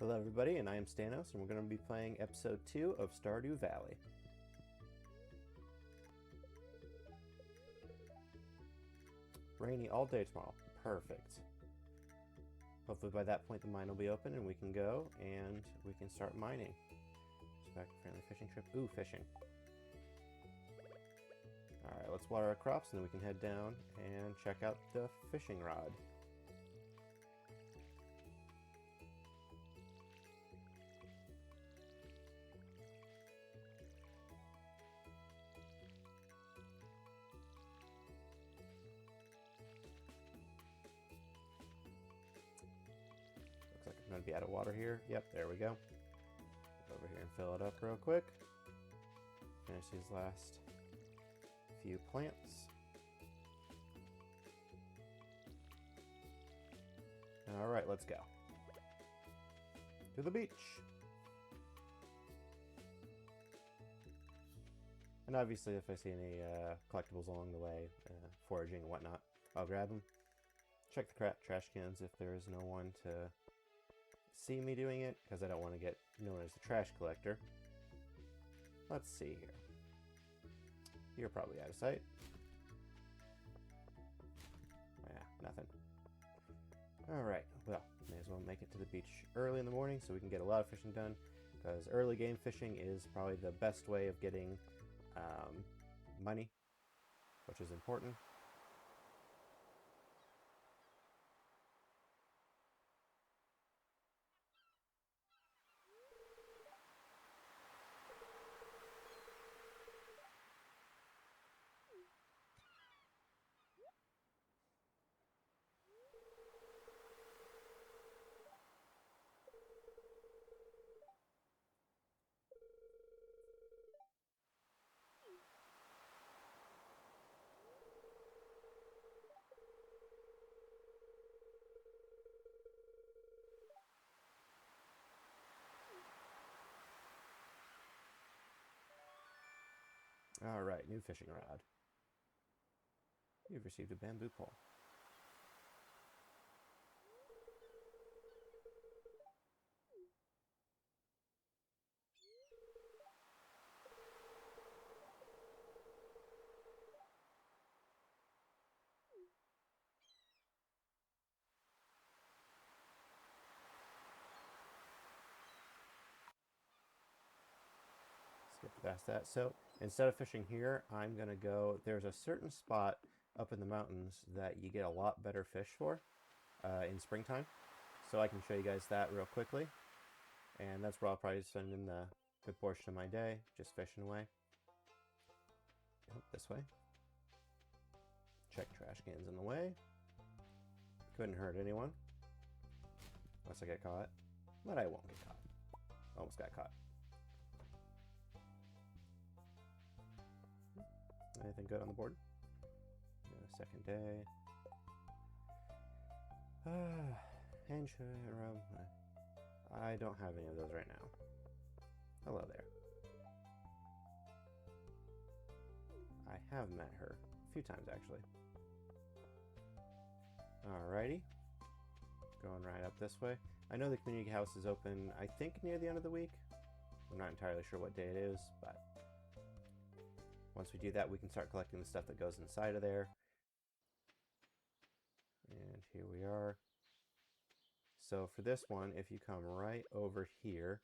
Hello everybody, and I am Stanos, and we're going to be playing episode 2 of Stardew Valley. Rainy all day tomorrow. Perfect. Hopefully by that point the mine will be open and we can go and we can start mining. Expect friendly fishing trip. Ooh, fishing. Alright, let's water our crops and then we can head down and check out the fishing rod. Looks like I'm going to be out of water here. Yep, there we go. Over here and fill it up real quick. Finish these last few plants. Alright, let's go. To the beach! And obviously if I see any collectibles along the way, foraging and whatnot, I'll grab them. Check the trash cans if there is no one to see me doing it, because I don't want to get known as the trash collector. Let's see here. You're probably out of sight. Yeah, nothing. Alright, well, may as well make it to the beach early in the morning so we can get a lot of fishing done, because early game fishing is probably the best way of getting money, which is important. Alright, new fishing rod. You've received a bamboo pole. Skip past that. So instead of fishing here, I'm going to go, there's a certain spot up in the mountains that you get a lot better fish for in springtime. So I can show you guys that real quickly. And that's where I'll probably spend in the good portion of my day, just fishing away. Oh, this way. Check trash cans in the way. Couldn't hurt anyone. Unless I get caught. But I won't get caught. Almost got caught. Anything good on the board? Yeah, second day. And I don't have any of those right now. Hello there. I have met her a few times actually. Alrighty. Going right up this way. I know the community house is open, I think, near the end of the week. I'm not entirely sure what day it is, but once we do that, we can start collecting the stuff that goes inside of there. And here we are. So for this one, if you come right over here,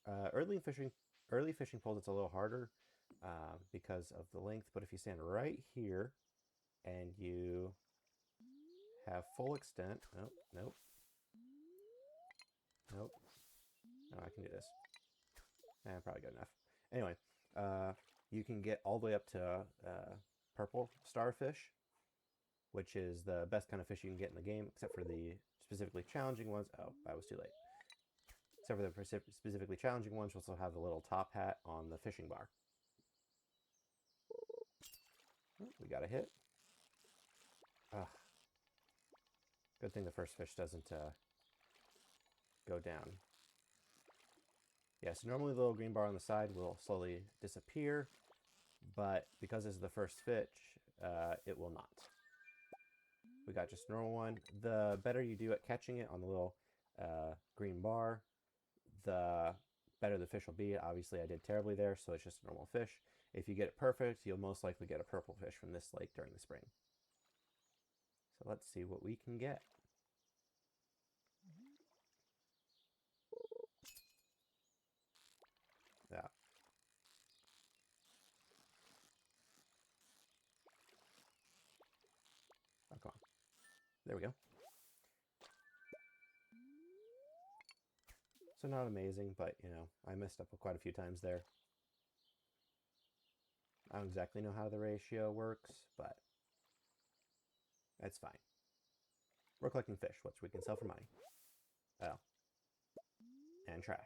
early fishing poles, it's a little harder because of the length. But if you stand right here and you have full extent, oh, nope, nope. No, I can do this. Probably good enough. Anyway, you can get all the way up to purple starfish, which is the best kind of fish you can get in the game, except for the specifically challenging ones. Oh, I was too late. Except for the specifically challenging ones, which also have the little top hat on the fishing bar. Oh, we got a hit. Ugh. Good thing the first fish doesn't go down. Yeah, so normally the little green bar on the side will slowly disappear, but because this is the first fish, it will not. We got just normal one. The better you do at catching it on the little green bar, the better the fish will be. Obviously, I did terribly there, so it's just a normal fish. If you get it perfect, you'll most likely get a purple fish from this lake during the spring. So let's see what we can get. Yeah. Oh, come on. There we go. So not amazing, but, you know, I messed up quite a few times there. I don't exactly know how the ratio works, but that's fine. We're collecting fish, which we can sell for money. Oh. And trash.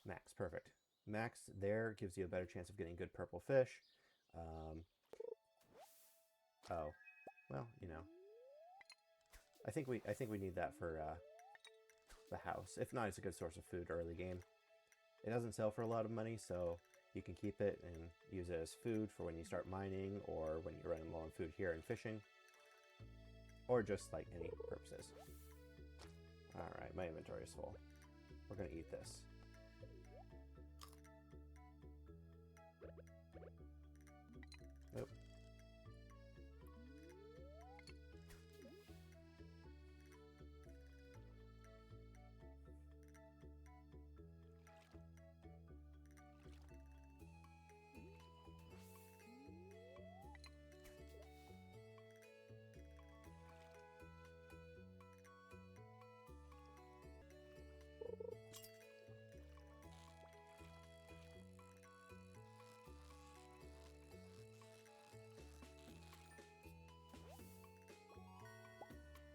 Max, perfect. Max there gives you a better chance of getting good purple fish. Oh, well, you know, I think we need that for the house. If not, it's a good source of food early game. It doesn't sell for a lot of money, so you can keep it and use it as food for when you start mining or when you're running low on food here and fishing, or just like any purposes. All right, my inventory is full. We're gonna eat this. Nope.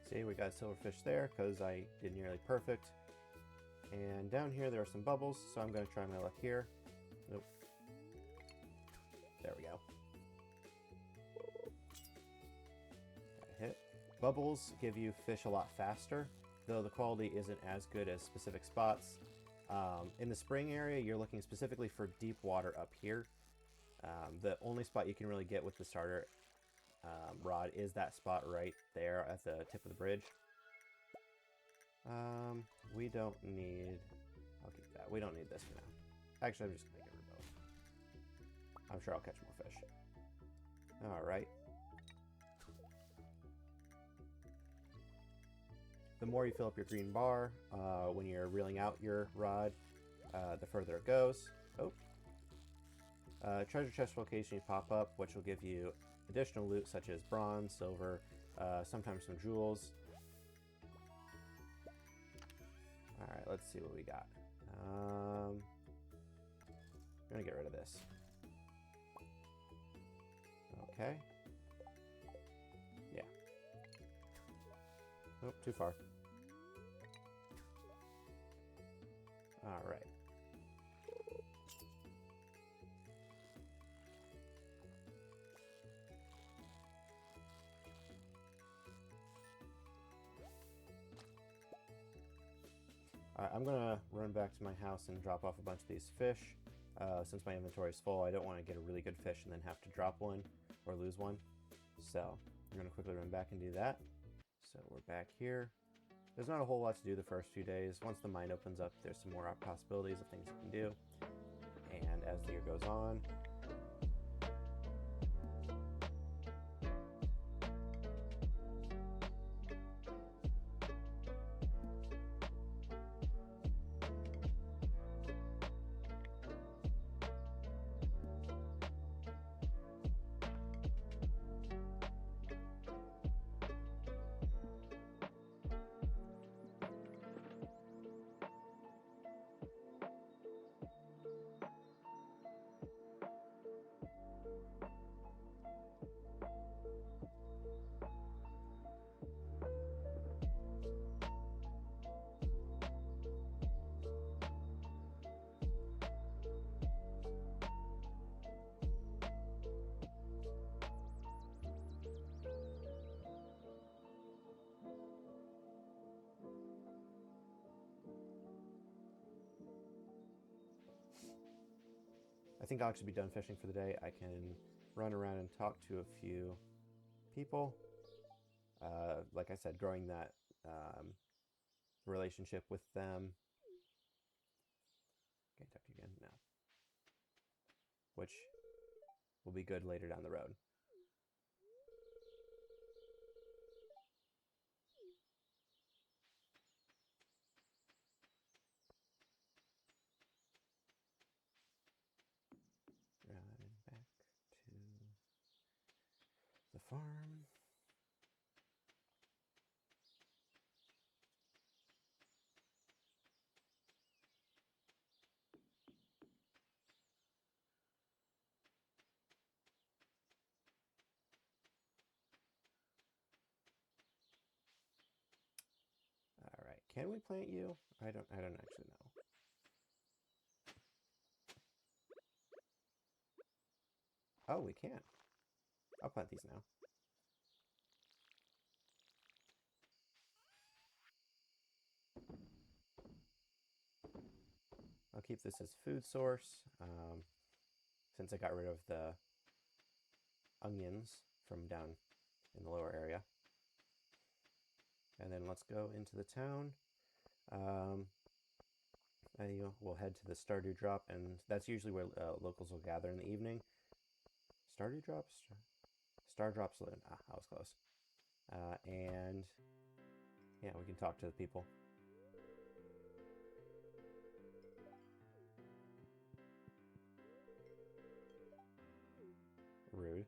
See, we got silverfish there because I did nearly perfect. And down here there are some bubbles, so I'm going to try my luck here. Nope. There we go. Got a hit. Bubbles give you fish a lot faster, though the quality isn't as good as specific spots. In the spring area, you're looking specifically for deep water up here. The only spot you can really get with the starter rod is that spot right there at the tip of the bridge. We don't need... I'll keep that. We don't need this for now. Actually, I'm just going to get rid of both. I'm sure I'll catch more fish. Alright. The more you fill up your green bar, when you're reeling out your rod, the further it goes. Oh. Treasure chest locations pop up, which will give you additional loot such as bronze, silver, sometimes some jewels. Alright, let's see what we got. I'm gonna get rid of this. Okay. Yeah. Oh, too far. Alright. Alright, I'm gonna run back to my house and drop off a bunch of these fish. Since my inventory is full, I don't want to get a really good fish and then have to drop one or lose one. So I'm gonna quickly run back and do that. So we're back here. There's not a whole lot to do the first few days. Once the mine opens up, there's some more possibilities of things you can do. And as the year goes on, I think I'll actually be done fishing for the day. I can run around and talk to a few people. Like I said, growing that relationship with them which will be good later down the road. Driving back to the farm. All right, can we plant you? I don't actually know. Oh, we can. I'll plant these now. I'll keep this as food source, since I got rid of the onions from down in the lower area. And then let's go into the town. And we'll head to the Stardew Drop, and that's usually where locals will gather in the evening. Stardew Drop? Star Drop Saloon. Ah, I was close. And yeah, we can talk to the people. Rude.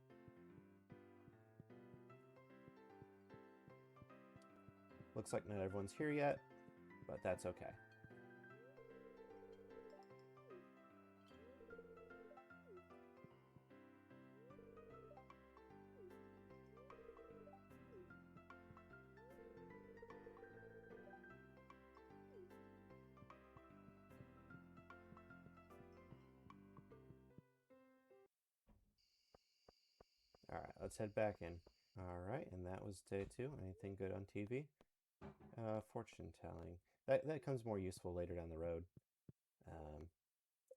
Looks like not everyone's here yet, but that's okay. All right, let's head back in. All right, and that was day 2. Anything good on TV? Fortune telling. That comes more useful later down the road.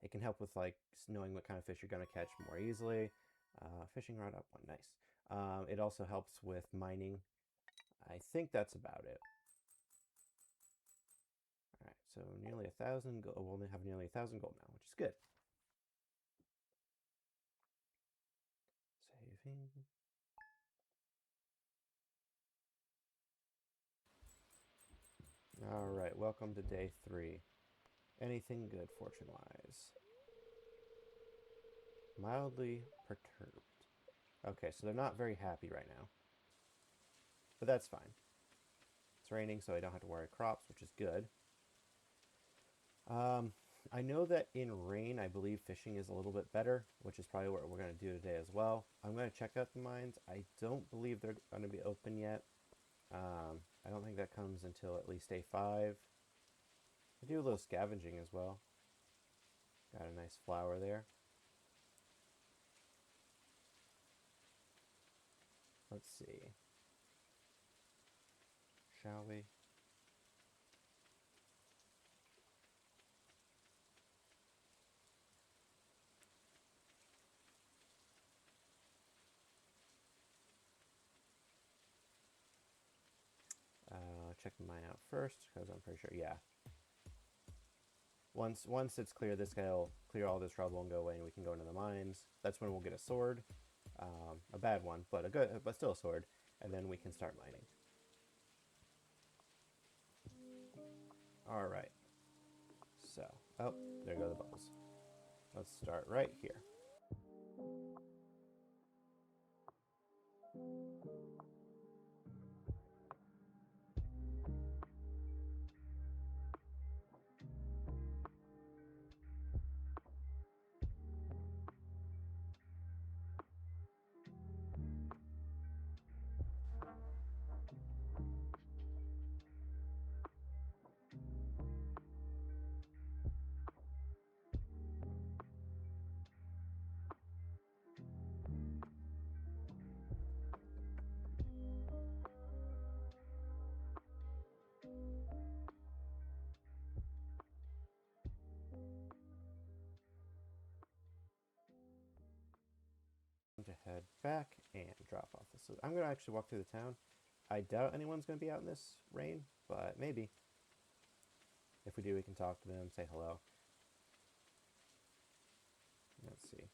It can help with like knowing what kind of fish you're going to catch more easily. Fishing rod up one, nice. It also helps with mining. I think that's about it. All right, so nearly 1,000 gold. We'll have nearly 1,000 gold now, which is good. Saving. All right, welcome to day 3. Anything good fortune-wise? Mildly perturbed. Okay, so they're not very happy right now. But that's fine. It's raining, so I don't have to worry crops, which is good. I know that in rain, I believe fishing is a little bit better, which is probably what we're going to do today as well. I'm going to check out the mines. I don't believe they're going to be open yet. I don't think that comes until at least day 5. I do a little scavenging as well. Got a nice flower there. Let's see. Shall we? Check the mine out first, because I'm pretty sure, yeah. Once it's clear, this guy will clear all this trouble and go away, and we can go into the mines. That's when we'll get a sword. A bad one, but but still a sword. And then we can start mining. All right. So, oh, there go the bubbles. Let's start right here. To head back and drop off this. So I'm going to actually walk through the town. I doubt anyone's going to be out in this rain, but maybe. If we do, we can talk to them, say hello. Let's see.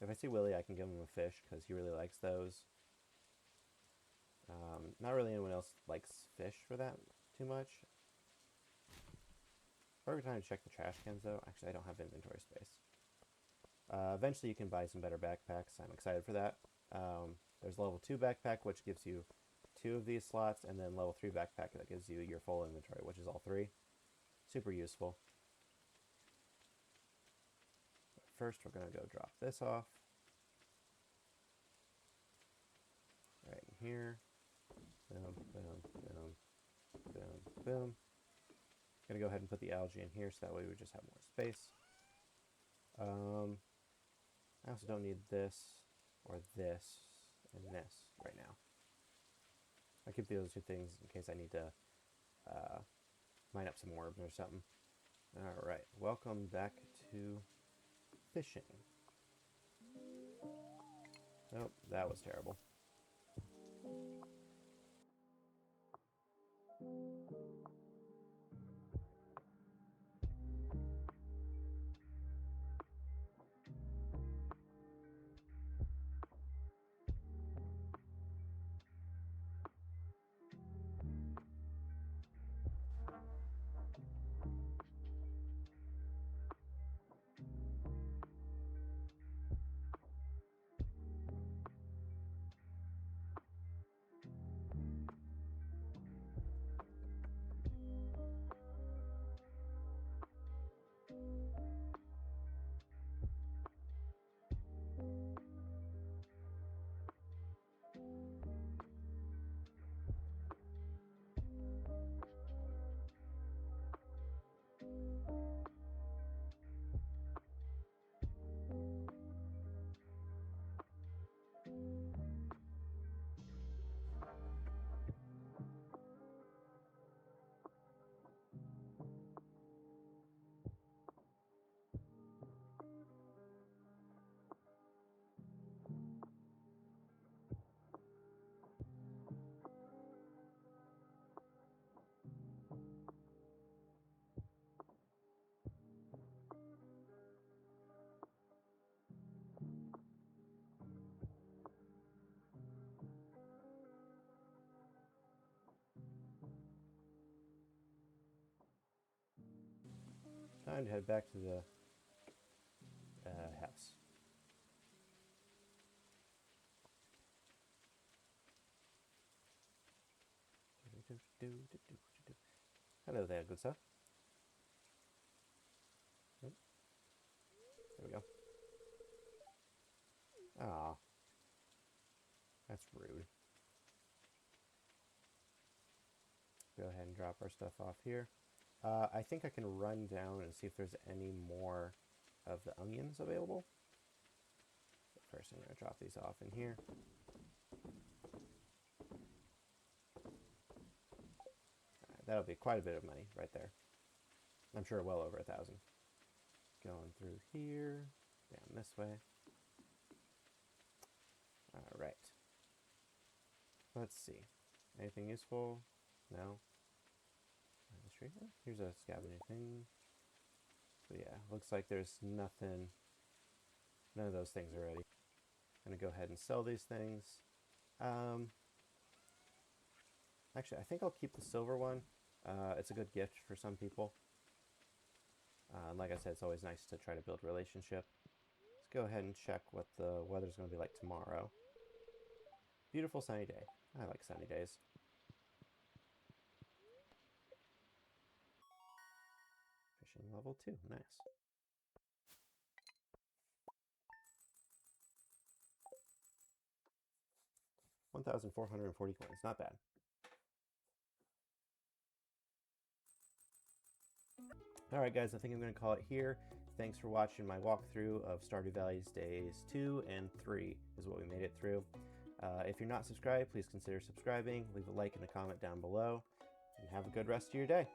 If I see Willie, I can give him a fish because he really likes those. Not really anyone else likes fish for that too much. Perfect time to check the trash cans, though. Actually, I don't have inventory space. Eventually, you can buy some better backpacks. I'm excited for that. There's level 2 backpack, which gives you 2 of these slots, and then level 3 backpack that gives you your full inventory, which is all 3. Super useful. But first, we're going to go drop this off. Right in here. Boom, boom, boom, boom, boom. Gonna go ahead and put the algae in here so that way we just have more space. I also don't need this or this and this right now. I keep those 2 things in case I need to mine up some orbs or something. Alright, welcome back to fishing. Nope, that was terrible. Time to head back to the house. Hello there, good sir. Oh, there we go. Ah, that's rude. Go ahead and drop our stuff off here. I think I can run down and see if there's any more of the onions available. But first, I'm going to drop these off in here. That'll be quite a bit of money right there. I'm sure well over 1,000. Going through here, down this way. All right. Let's see. Anything useful? No. Here's a scavenging thing. So yeah, looks like there's nothing. None of those things are ready. I'm gonna go ahead and sell these things. Actually, I think I'll keep the silver one. It's a good gift for some people. Like I said, it's always nice to try to build relationship. Let's go ahead and check what the weather's going to be like tomorrow. Beautiful sunny day. I like sunny days. Fishing level 2. Nice. $1,440 coins. Not bad. Alright guys, I think I'm going to call it here. Thanks for watching my walkthrough of Stardew Valley's days 2 and 3 is what we made it through. If you're not subscribed, please consider subscribing. Leave a like and a comment down below. And have a good rest of your day.